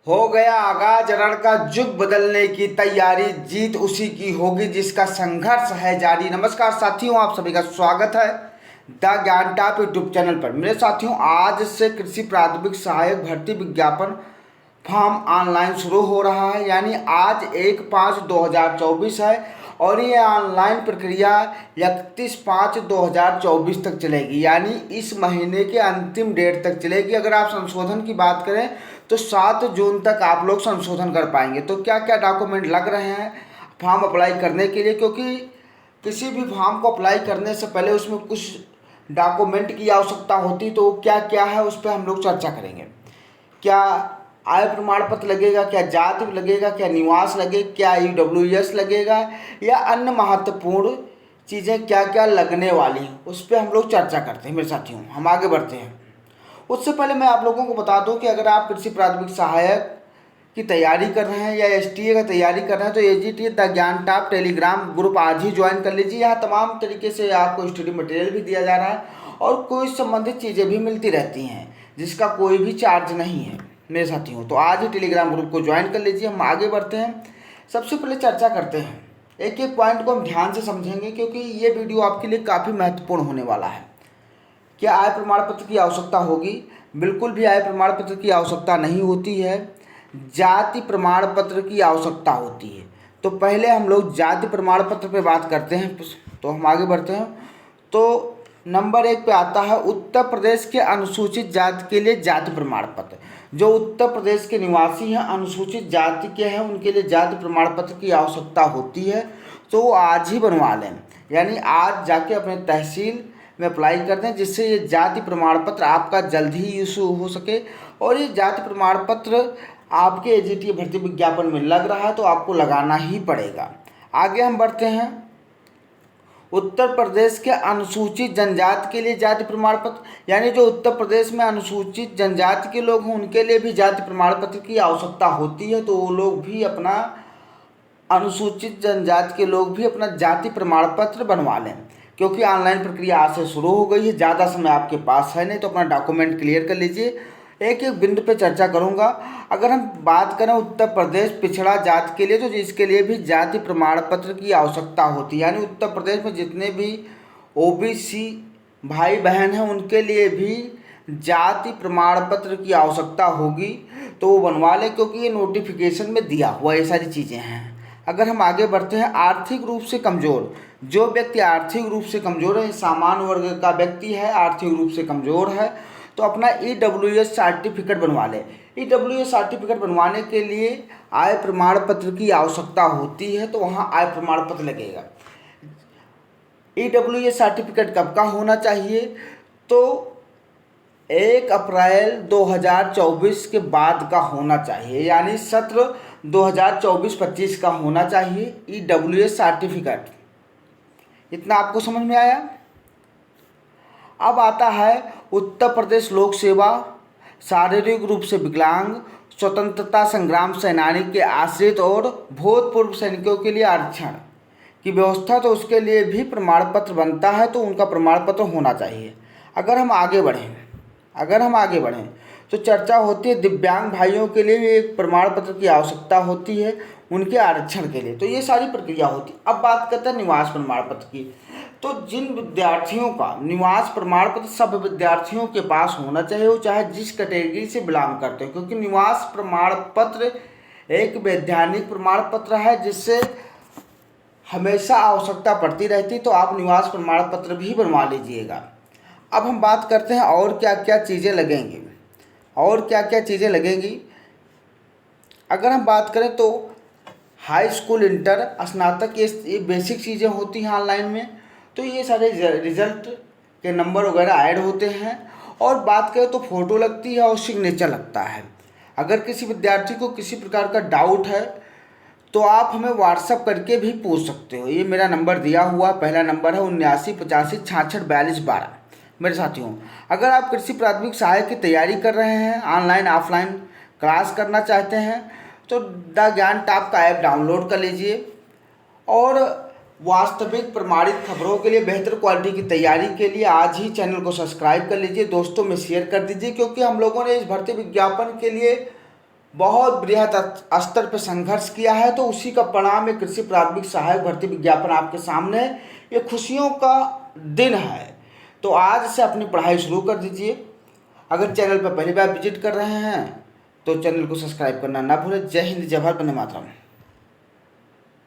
हो गया आगाज रण का जुग बदलने की तैयारी, जीत उसी की होगी जिसका संघर्ष है जारी। नमस्कार साथियों, आप सभी का स्वागत है द ज्ञान टॉप यूट्यूब चैनल पर। मेरे साथियों, आज से कृषि प्राथमिक सहायक भर्ती विज्ञापन फॉर्म ऑनलाइन शुरू हो रहा है। यानी आज 1/5/2024 है और ये ऑनलाइन प्रक्रिया 31/5/2024 तक चलेगी, यानी इस महीने के अंतिम डेट तक चलेगी। अगर आप संशोधन की बात करें तो 7 जून तक आप लोग संशोधन कर पाएंगे। तो क्या क्या डॉक्यूमेंट लग रहे हैं फॉर्म अप्लाई करने के लिए, क्योंकि किसी भी फॉर्म को अप्लाई करने से पहले उसमें कुछ डॉक्यूमेंट की आवश्यकता होती, तो क्या क्या है उस पर हम लोग चर्चा करेंगे। क्या आय प्रमाण पत्र लगेगा, क्या जाति लगेगा, क्या निवास लगेगा, क्या ईडब्ल्यूएस लगेगा, या अन्य महत्वपूर्ण चीज़ें क्या क्या लगने वाली हैं, उस पर हम लोग चर्चा करते हैं। मेरे साथियों, हम आगे बढ़ते हैं। उससे पहले मैं आप लोगों को बता दूं कि अगर आप कृषि प्राथमिक सहायक की तैयारी कर रहे हैं या एसटीए का तैयारी कर रहे हैं तो एजीटी द ज्ञान टॉप टेलीग्राम ग्रुप आज ही ज्वाइन कर लीजिए। यहाँ तमाम तरीके से आपको स्टडी मटेरियल भी दिया जा रहा है और कोई संबंधित चीज़ें भी मिलती रहती हैं जिसका कोई भी चार्ज नहीं है मेरे साथियों। तो आज ही टेलीग्राम ग्रुप को ज्वाइन कर लीजिए। हम आगे बढ़ते हैं। सबसे पहले चर्चा करते हैं, एक एक पॉइंट को हम ध्यान से समझेंगे क्योंकि ये वीडियो आपके लिए काफ़ी महत्वपूर्ण होने वाला है। क्या आय प्रमाण पत्र की आवश्यकता होगी? बिल्कुल भी आय प्रमाण पत्र की आवश्यकता नहीं होती है, जाति प्रमाण पत्र की आवश्यकता होती है। तो पहले हम लोग जाति प्रमाण पत्र पे बात करते हैं। तो हम आगे बढ़ते हैं। तो नंबर 1 पे आता है उत्तर प्रदेश के अनुसूचित जाति के लिए जाति प्रमाण पत्र। जो उत्तर प्रदेश के निवासी हैं, अनुसूचित जाति के हैं, उनके लिए जाति प्रमाण पत्र की आवश्यकता होती है। तो वो आज ही बनवा लें, यानी आज जाके अपने तहसील में अप्लाई कर दें, जिससे ये जाति प्रमाण पत्र आपका जल्द ही इशू हो सके। और ये जाति प्रमाण पत्र आपके एजीटी भर्ती विज्ञापन में लग रहा है तो आपको लगाना ही पड़ेगा। आगे हम बढ़ते हैं। उत्तर प्रदेश के अनुसूचित जनजाति के लिए जाति प्रमाण पत्र, यानी जो उत्तर प्रदेश में अनुसूचित जनजाति के लोग हैं उनके लिए भी जाति प्रमाण पत्र की आवश्यकता होती है। तो वो लोग भी अपना अनुसूचित जनजाति के लोग भी अपना जाति प्रमाण पत्र बनवा लें, क्योंकि ऑनलाइन प्रक्रिया आज से शुरू हो गई है। ज़्यादा समय आपके पास है नहीं, तो अपना डॉक्यूमेंट क्लियर कर लीजिए। एक एक बिंदु पे चर्चा करूंगा। अगर हम बात करें उत्तर प्रदेश पिछड़ा जाति के लिए, तो इसके लिए भी जाति प्रमाण पत्र की आवश्यकता होती है। यानी उत्तर प्रदेश में जितने भी ओबीसी भाई बहन हैं उनके लिए भी जाति प्रमाण पत्र की आवश्यकता होगी, तो वो बनवा लें, क्योंकि ये नोटिफिकेशन में दिया हुआ ये सारी चीज़ें हैं। अगर हम आगे बढ़ते हैं, आर्थिक रूप से कमज़ोर, जो व्यक्ति आर्थिक रूप से कमज़ोर है, सामान्य वर्ग का व्यक्ति है, आर्थिक रूप से कमज़ोर है, तो अपना ईडब्ल्यूएस सर्टिफिकेट बनवा ले। ईडब्ल्यूएस सर्टिफिकेट बनवाने के लिए आय प्रमाण पत्र की आवश्यकता होती है, तो वहाँ आय प्रमाण पत्र लगेगा। ईडब्ल्यूएस सर्टिफिकेट कब का होना चाहिए? तो 1 अप्रैल 2024 के बाद का होना चाहिए, यानी सत्र 2024-25 का होना चाहिए ईडब्ल्यूएस सर्टिफिकेट। इतना आपको समझ में आया? अब आता है उत्तर प्रदेश लोक सेवा शारीरिक रूप से विकलांग स्वतंत्रता संग्राम सेनानी के आश्रित और भूतपूर्व सैनिकों के लिए आरक्षण की व्यवस्था, तो उसके लिए भी प्रमाण पत्र बनता है, तो उनका प्रमाण पत्र होना चाहिए। अगर हम आगे बढ़ें तो चर्चा होती है दिव्यांग भाइयों के लिए भी एक प्रमाण पत्र की आवश्यकता होती है उनके आरक्षण के लिए। तो ये सारी प्रक्रिया होती है। अब बात करते हैं निवास प्रमाण पत्र की। तो जिन विद्यार्थियों का निवास प्रमाण पत्र सब विद्यार्थियों के पास होना चाहिए, वो चाहे जिस कैटेगरी से बिलोंग करते हो, क्योंकि निवास प्रमाण पत्र एक वैधानिक प्रमाण पत्र है जिससे हमेशा आवश्यकता पड़ती रहती, तो आप निवास प्रमाण पत्र भी बनवा लीजिएगा। अब हम बात करते हैं और क्या क्या चीज़ें लगेंगी। अगर हम बात करें तो हाई स्कूल, इंटर, स्नातक, ये बेसिक चीज़ें होती हैं ऑनलाइन में, तो ये सारे रिजल्ट के नंबर वगैरह ऐड होते हैं। और बात करें तो फ़ोटो लगती है और सिग्नेचर लगता है। अगर किसी विद्यार्थी को किसी प्रकार का डाउट है तो आप हमें व्हाट्सअप करके भी पूछ सकते हो। ये मेरा नंबर दिया हुआ पहला नंबर है 7985664212। मेरे साथियों, अगर आप कृषि प्राथमिक सहायक की तैयारी कर रहे हैं, ऑनलाइन ऑफलाइन क्लास करना चाहते हैं, तो द ज्ञान टॉप का ऐप डाउनलोड कर लीजिए और वास्तविक प्रमाणित खबरों के लिए बेहतर क्वालिटी की तैयारी के लिए आज ही चैनल को सब्सक्राइब कर लीजिए, दोस्तों में शेयर कर दीजिए, क्योंकि हम लोगों ने इस भर्ती विज्ञापन के लिए बहुत बृहद स्तर पर संघर्ष किया है, तो उसी का परिणाम एक कृषि प्राथमिक सहायक भर्ती विज्ञापन आपके सामने। ये खुशियों का दिन है, तो आज से अपनी पढ़ाई शुरू कर दीजिए। अगर चैनल पर पहली बार विजिट कर रहे हैं तो चैनल को सब्सक्राइब करना ना भूलें। जय हिंद, जय भारत, वंदे मातरम।